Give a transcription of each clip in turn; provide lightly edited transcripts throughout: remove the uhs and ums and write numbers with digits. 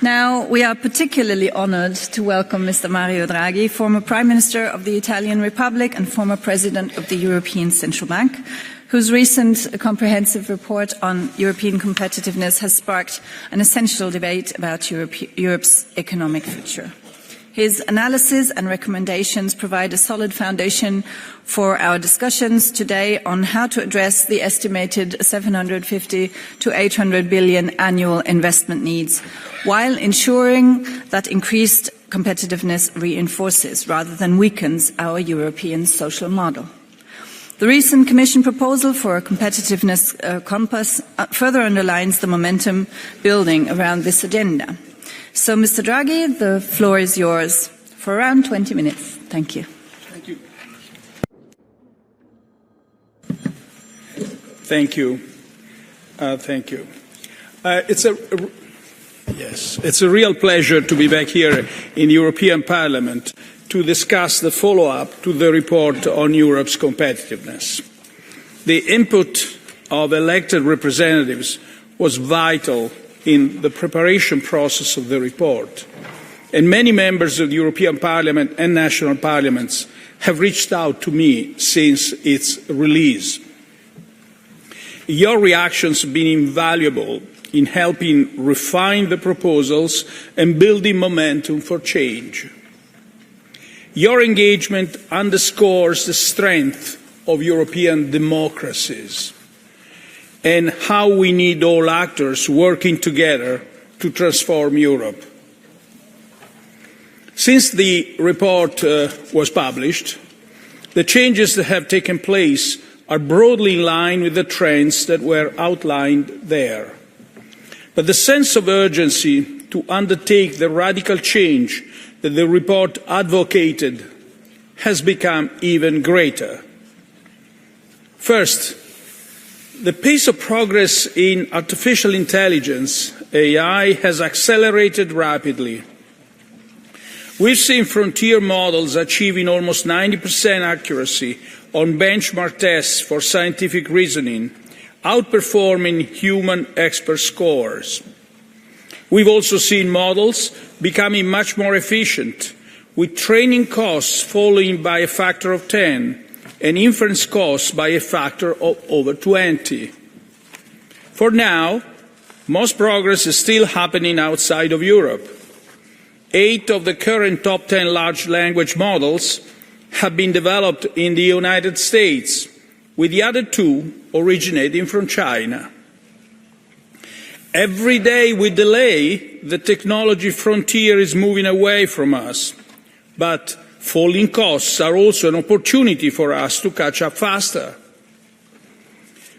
Now, we are particularly honoured to welcome Mr. Mario Draghi, former Prime Minister of the Italian Republic and former President of the European Central Bank, whose recent comprehensive report on European competitiveness has sparked an essential debate about Europe's economic future. His analysis and recommendations provide a solid foundation for our discussions today on how to address the estimated 750 to 800 billion annual investment needs, while ensuring that increased competitiveness reinforces rather than weakens our European social model. The recent Commission proposal for a competitiveness compass further underlines the momentum building around this agenda. So, Mr. Draghi, the floor is yours for around 20 minutes. Thank you. Thank you. Thank you. Thank you. It's a real pleasure to be back here in the European Parliament to discuss the follow-up to the report on Europe's competitiveness. The input of elected representatives was vital in the preparation process of the report, and many members of the European Parliament and national parliaments have reached out to me since its release. Your reactions have been invaluable in helping refine the proposals and building momentum for change. Your engagement underscores the strength of European democracies and how we need all actors working together to transform Europe. Since the report was published, the changes that have taken place are broadly in line with the trends that were outlined there. But the sense of urgency to undertake the radical change that the report advocated has become even greater. First, the pace of progress in artificial intelligence, AI, has accelerated rapidly. We've seen frontier models achieving almost 90% accuracy on benchmark tests for scientific reasoning, outperforming human expert scores. We've also seen models becoming much more efficient, with training costs falling by a factor of 10 and inference costs by a factor of over 20. For now, most progress is still happening outside of Europe. 8 of the current top 10 large language models have been developed in the United States, with the other 2 originating from China. Every day we delay, the technology frontier is moving away from us, but falling costs are also an opportunity for us to catch up faster.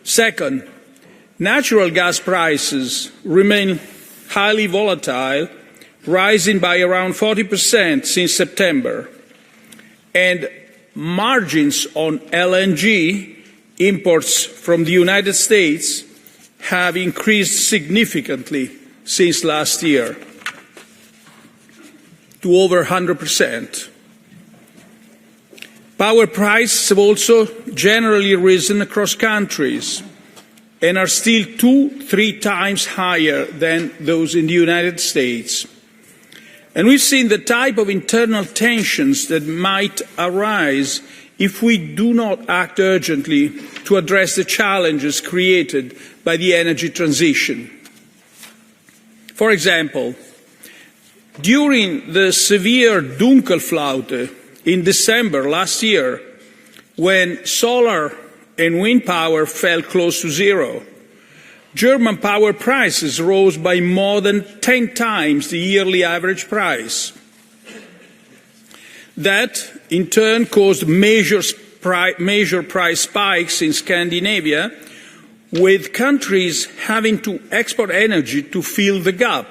Second, natural gas prices remain highly volatile, rising by around 40% since September, and margins on LNG imports from the United States have increased significantly since last year to over 100%. Power prices have also generally risen across countries and are still 2-3 times higher than those in the United States. And we've seen the type of internal tensions that might arise if we do not act urgently to address the challenges created by the energy transition. For example, during the severe Dunkelflaute in December last year, when solar and wind power fell close to zero, German power prices rose by more than 10 times the yearly average price. That, in turn, caused major price spikes in Scandinavia, with countries having to export energy to fill the gap,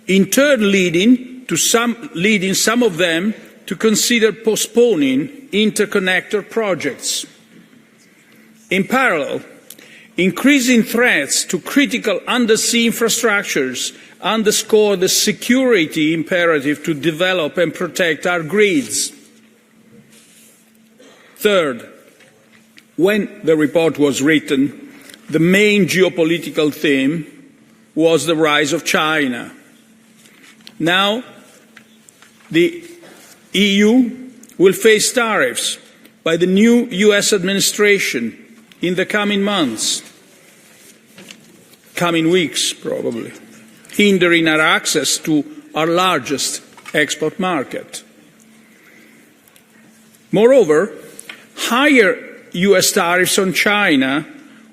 in turn leading some of them to consider postponing interconnector projects. In parallel, increasing threats to critical undersea infrastructures underscore the security imperative to develop and protect our grids. Third, when the report was written, the main geopolitical theme was the rise of China. Now, the EU will face tariffs by the new US administration in the coming months, coming weeks probably, hindering our access to our largest export market. Moreover, higher US tariffs on China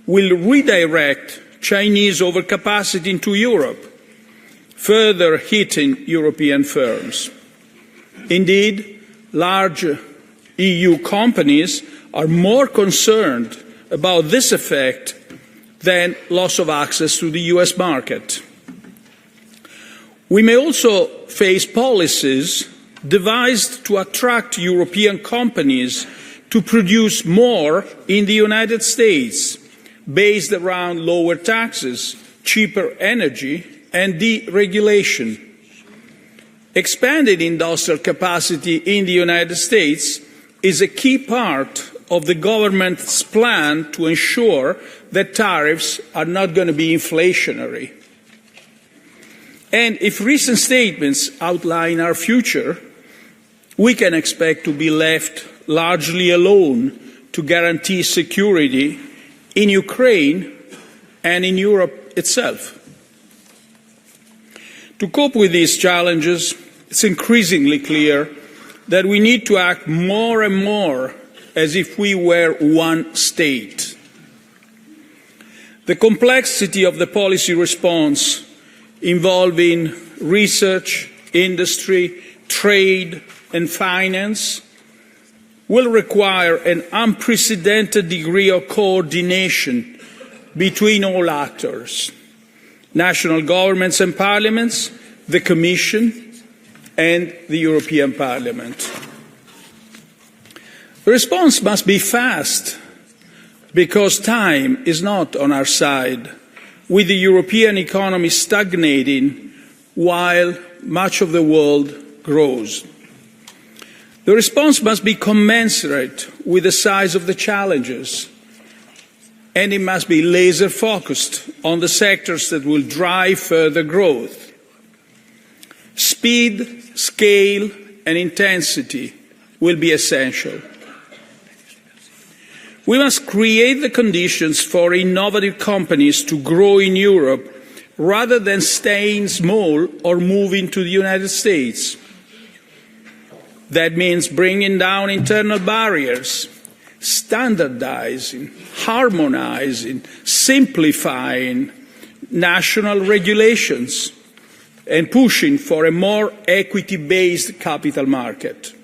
will redirect Chinese overcapacity into Europe, further hitting European firms. Indeed, large EU companies are more concerned about this effect than loss of access to the US market. We may also face policies devised to attract European companies to produce more in the United States, based around lower taxes, cheaper energy, and deregulation. Expanded industrial capacity in the United States is a key part of the government's plan to ensure that tariffs are not going to be inflationary. And if recent statements outline our future, we can expect to be left largely alone to guarantee security in Ukraine and in Europe itself. To cope with these challenges, it's increasingly clear that we need to act more and more as if we were one state. The complexity of the policy response involving research, industry, trade, and finance will require an unprecedented degree of coordination between all actors, national governments and parliaments, the Commission, and the European Parliament. The response must be fast, because time is not on our side, with the European economy stagnating while much of the world grows. The response must be commensurate with the size of the challenges, and it must be laser-focused on the sectors that will drive further growth. Speed, scale, and intensity will be essential. We must create the conditions for innovative companies to grow in Europe rather than staying small or moving to the United States. That means bringing down internal barriers, standardizing, harmonizing, simplifying national regulations, and pushing for a more equity-based capital market.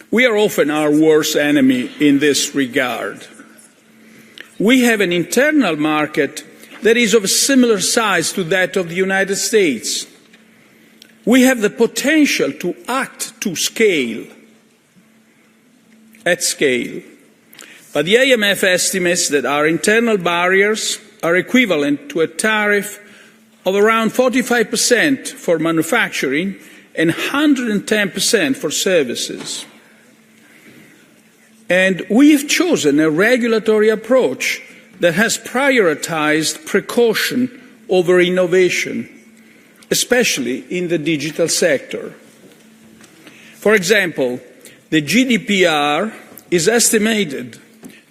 We are often our worst enemy in this regard. We have an internal market that is of a similar size to that of the United States. We have the potential to act to scale, at scale. But the IMF estimates that our internal barriers are equivalent to a tariff of around 45% for manufacturing and 110% for services. And we've chosen a regulatory approach that has prioritized precaution over innovation, especially in the digital sector. For example, the GDPR is estimated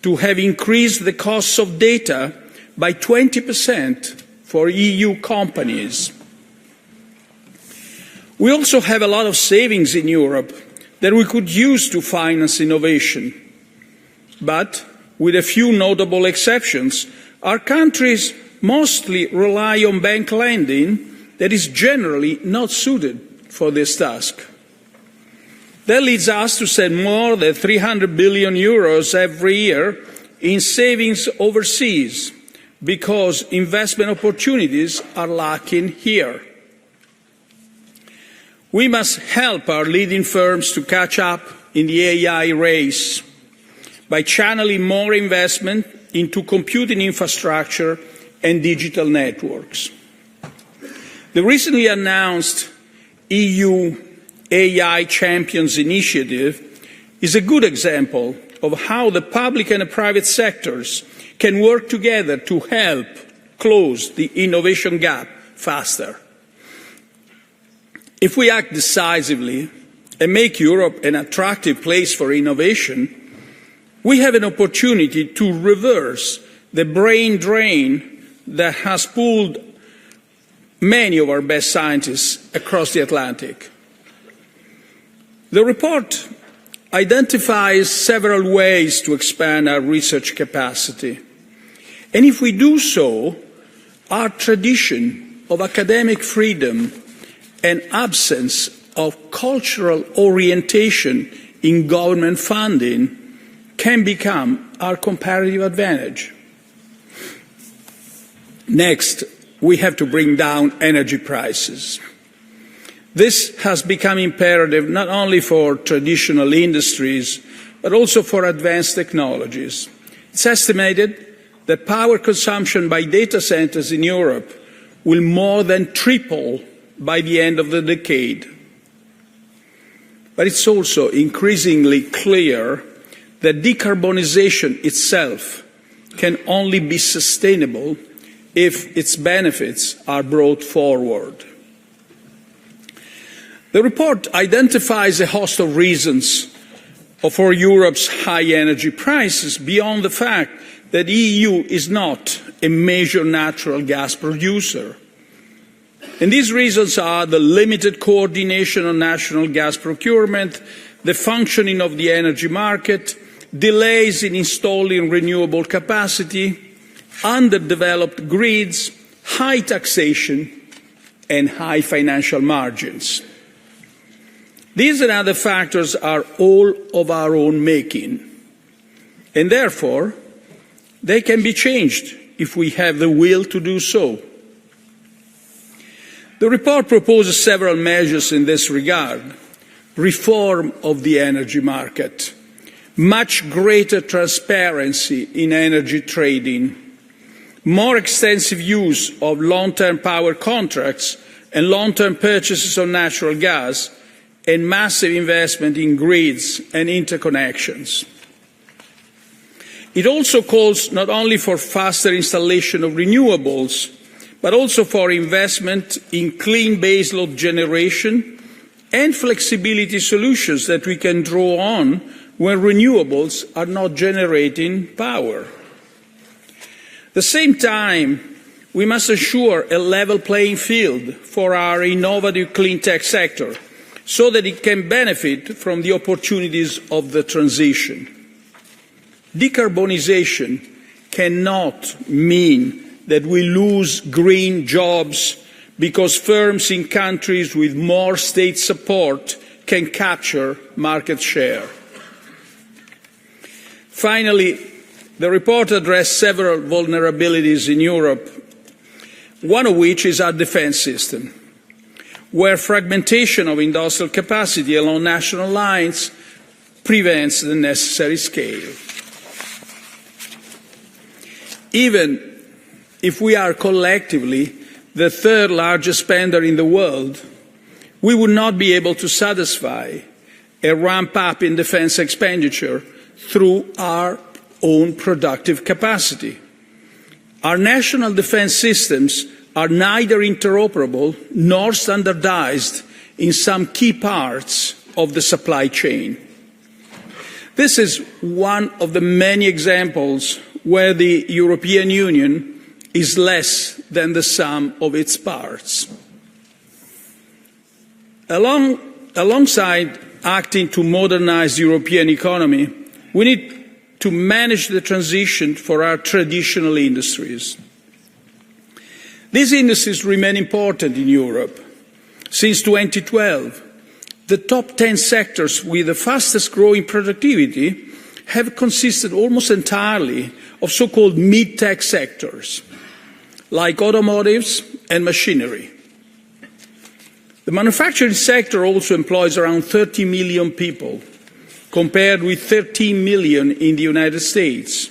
to have increased the costs of data by 20% for EU companies. We also have a lot of savings in Europe that we could use to finance innovation. But, with a few notable exceptions, our countries mostly rely on bank lending that is generally not suited for this task. That leads us to spend more than 300 billion euros every year in savings overseas, because investment opportunities are lacking here. We must help our leading firms to catch up in the AI race by channeling more investment into computing infrastructure and digital networks. The recently announced EU AI Champions Initiative is a good example of how the public and the private sectors can work together to help close the innovation gap faster. If we act decisively and make Europe an attractive place for innovation, we have an opportunity to reverse the brain drain that has pulled many of our best scientists across the Atlantic. The report identifies several ways to expand our research capacity. And if we do so, our tradition of academic freedom and absence of cultural orientation in government funding can become our comparative advantage. Next, we have to bring down energy prices. This has become imperative not only for traditional industries, but also for advanced technologies. It's estimated that power consumption by data centers in Europe will more than triple by the end of the decade. But it's also increasingly clear that decarbonization itself can only be sustainable if its benefits are brought forward. The report identifies a host of reasons for Europe's high energy prices beyond the fact that the EU is not a major natural gas producer. And these reasons are the limited coordination on national gas procurement, the functioning of the energy market, delays in installing renewable capacity, underdeveloped grids, high taxation, and high financial margins. These and other factors are all of our own making, and therefore they can be changed if we have the will to do so. The report proposes several measures in this regard: reform of the energy market, much greater transparency in energy trading, more extensive use of long-term power contracts and long-term purchases of natural gas, and massive investment in grids and interconnections. It also calls not only for faster installation of renewables, but also for investment in clean baseload generation and flexibility solutions that we can draw on when renewables are not generating power. At the same time, we must ensure a level playing field for our innovative clean tech sector so that it can benefit from the opportunities of the transition. Decarbonization cannot mean that we lose green jobs because firms in countries with more state support can capture market share. Finally, the report addressed several vulnerabilities in Europe, one of which is our defence system, where fragmentation of industrial capacity along national lines prevents the necessary scale. Even if we are collectively the third largest spender in the world, we would not be able to satisfy a ramp-up in defence expenditure through our own productive capacity. Our national defence systems are neither interoperable nor standardized in some key parts of the supply chain. This is one of the many examples where the European Union is less than the sum of its parts. Alongside acting to modernize the European economy, we need to manage the transition for our traditional industries. These industries remain important in Europe. Since 2012, the top 10 sectors with the fastest growing productivity have consisted almost entirely of so-called mid-tech sectors, like automotives and machinery. The manufacturing sector also employs around 30 million people, compared with 13 million in the United States.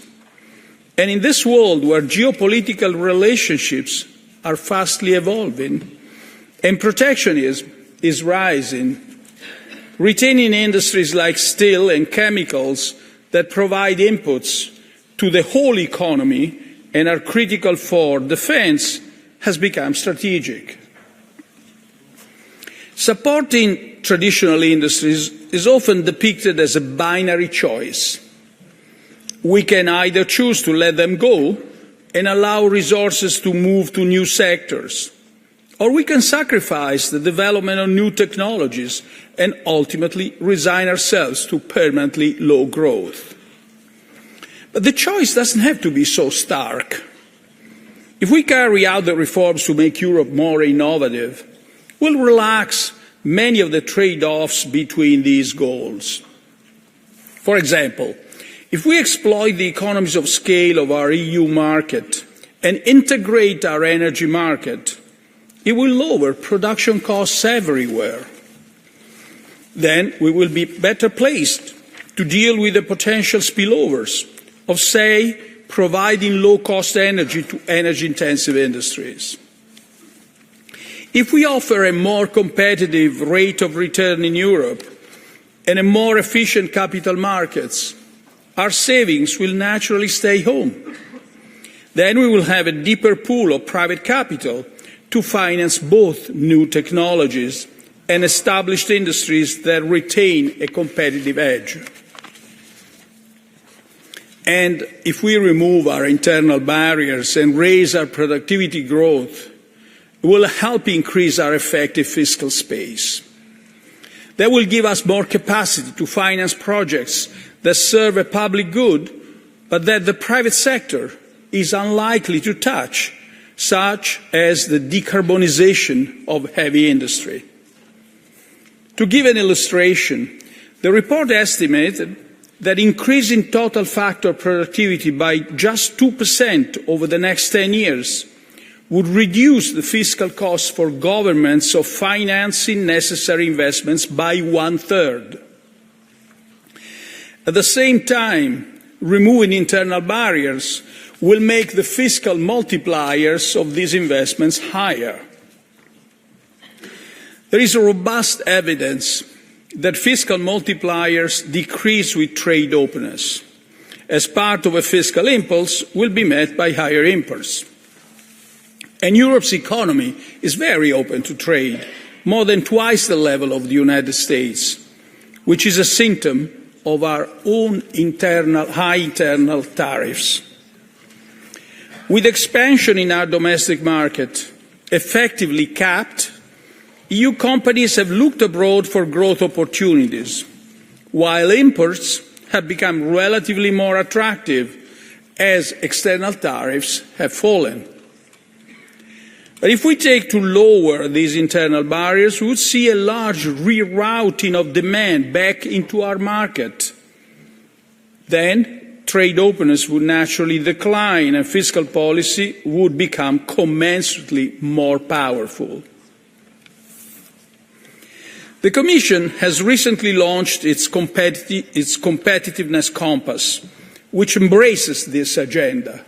And in this world where geopolitical relationships are fastly evolving and protectionism is rising, retaining industries like steel and chemicals that provide inputs to the whole economy and are critical for defence has become strategic. Supporting traditional industries is often depicted as a binary choice. We can either choose to let them go and allow resources to move to new sectors, or we can sacrifice the development of new technologies and ultimately resign ourselves to permanently low growth. But the choice doesn't have to be so stark. If we carry out the reforms to make Europe more innovative, we'll relax many of the trade-offs between these goals. For example, if we exploit the economies of scale of our EU market and integrate our energy market, it will lower production costs everywhere. Then we will be better placed to deal with the potential spillovers of, say, providing low-cost energy to energy-intensive industries. If we offer a more competitive rate of return in Europe and a more efficient capital markets, our savings will naturally stay home. Then we will have a deeper pool of private capital to finance both new technologies and established industries that retain a competitive edge. And if we remove our internal barriers and raise our productivity growth, it will help increase our effective fiscal space. That will give us more capacity to finance projects that serve a public good, but that the private sector is unlikely to touch, such as the decarbonization of heavy industry. To give an illustration, the report estimated that increasing total factor productivity by just 2% over the next 10 years would reduce the fiscal costs for governments of financing necessary investments by 1/3. At the same time, removing internal barriers will make the fiscal multipliers of these investments higher. There is robust evidence that fiscal multipliers decrease with trade openness, as part of a fiscal impulse will be met by higher imports. And Europe's economy is very open to trade, more than twice the level of the United States, which is a symptom of our own high internal tariffs. With expansion in our domestic market effectively capped, EU companies have looked abroad for growth opportunities, while imports have become relatively more attractive as external tariffs have fallen. But if we take to lower these internal barriers, we would see a large rerouting of demand back into our market. Then trade openness would naturally decline and fiscal policy would become commensurately more powerful. The Commission has recently launched its Competitiveness Compass, which embraces this agenda.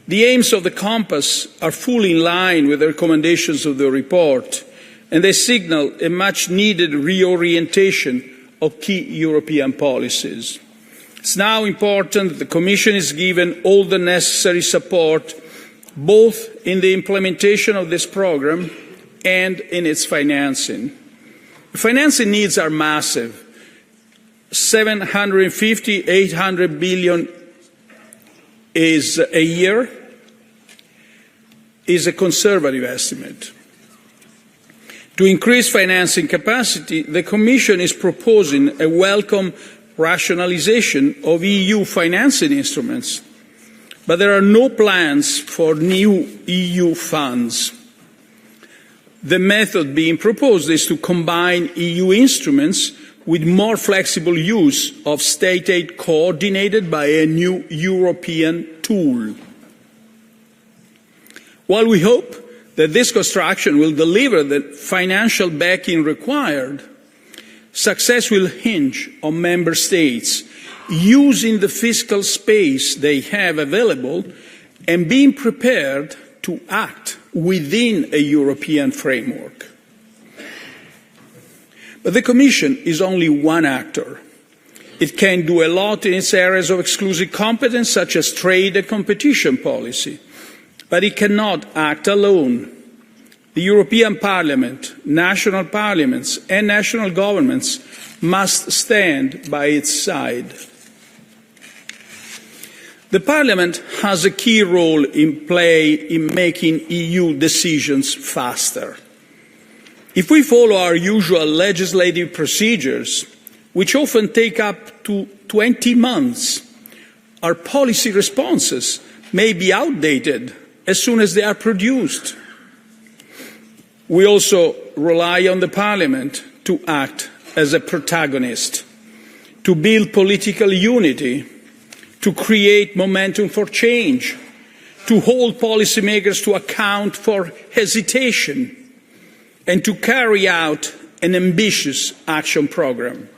The aims of the Compass are fully in line with the recommendations of the report, and they signal a much-needed reorientation of key European policies. It's now important that the Commission is given all the necessary support, both in the implementation of this programme and in its financing. The financing needs are massive. 750, 800 billion a year is a conservative estimate. To increase financing capacity, the Commission is proposing a welcome rationalisation of EU financing instruments, but there are no plans for new EU funds. The method being proposed is to combine EU instruments with more flexible use of state aid coordinated by a new European tool. While we hope that this construction will deliver the financial backing required, success will hinge on Member States using the fiscal space they have available and being prepared to act within a European framework. But the Commission is only one actor. It can do a lot in its areas of exclusive competence, such as trade and competition policy, but it cannot act alone. The European Parliament, national parliaments and national governments must stand by its side. The Parliament has a key role in play in making EU decisions faster. If we follow our usual legislative procedures, which often take up to 20 months, our policy responses may be outdated as soon as they are produced. We also rely on the Parliament to act as a protagonist, to build political unity, to create momentum for change, to hold policymakers to account for hesitation, and to carry out an ambitious action programme.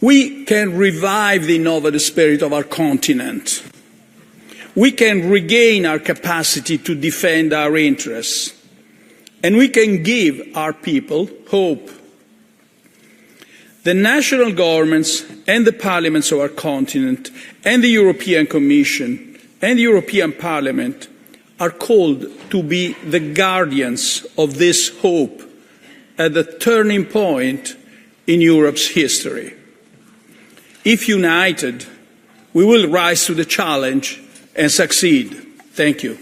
We can revive the innovative spirit of our continent. We can regain our capacity to defend our interests. And we can give our people hope. The national governments and the parliaments of our continent and the European Commission and the European Parliament are called to be the guardians of this hope at the turning point in Europe's history. If united, we will rise to the challenge and succeed. Thank you.